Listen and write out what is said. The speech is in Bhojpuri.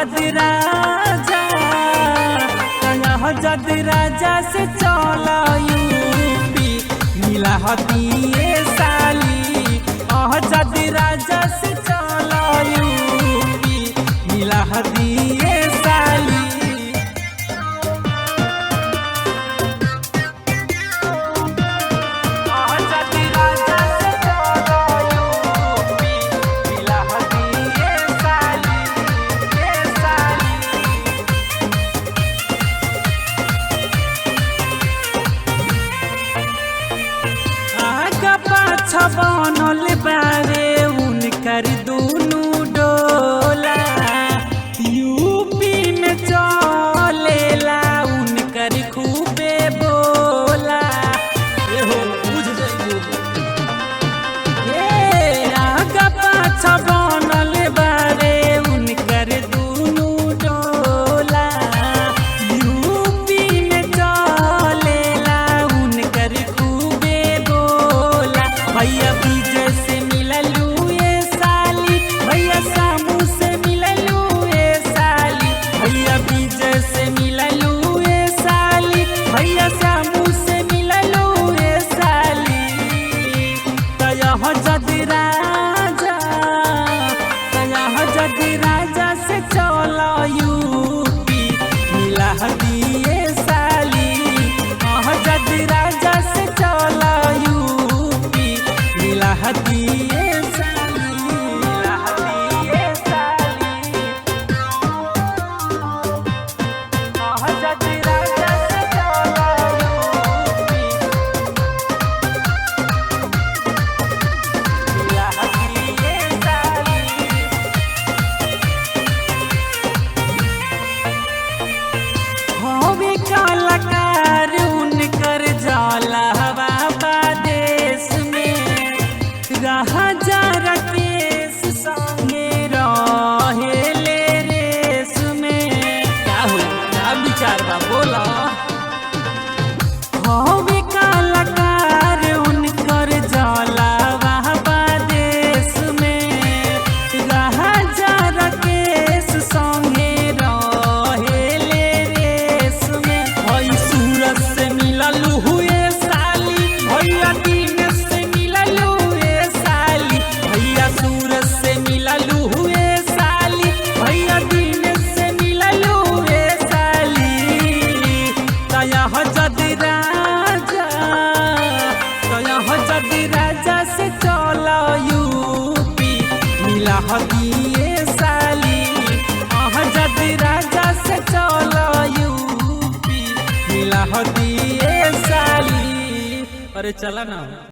जदि राजा कह जदि राजा से चल यूपी मिला हतिए साली जदि राजा से चल यूपी मिला हतिए साली बनल बारे उनकर दुनू डोला यूपी में चलेला उनकर खूबे बोला हो बुझ जाइयो आगा पाछा बनल बारे उनकर दुनू डोला यूपी में चलेला उनकर खूबे बोला भैया विजय से मिललू ये साली भैया सामू से मिललू ये साली भैया विजय से मिललू ये साली भैया सामू से मिललू ये साली तयह जदि राजा से चल यूपी मिला हतिए साली जदि राजा से चल यूपी मिला हतिए साली मिला हतिए साली जदि राजा से चल यूपी मिला हतिए साली होवे कलाकार उनकर जाला बाबा देश में रहा जा रकेश संगे रहेले रेस में क्या हो क्या विचार बा बोला होवे कलाकार उनकर जाला बाबा देश में रहा जा रकेश संगे रहेले रेस में हई सूरज से मिललू हुए साली भैया दिन से मिललू हुए साली भैया सूरज से मिललू हुए साली भैया दिन से मिललू हुए साली तयह जदि राजा से चल यूपी मिला हतिए साली जदि राजा से चल यूपी मिला हतिए साली अरे चला ना।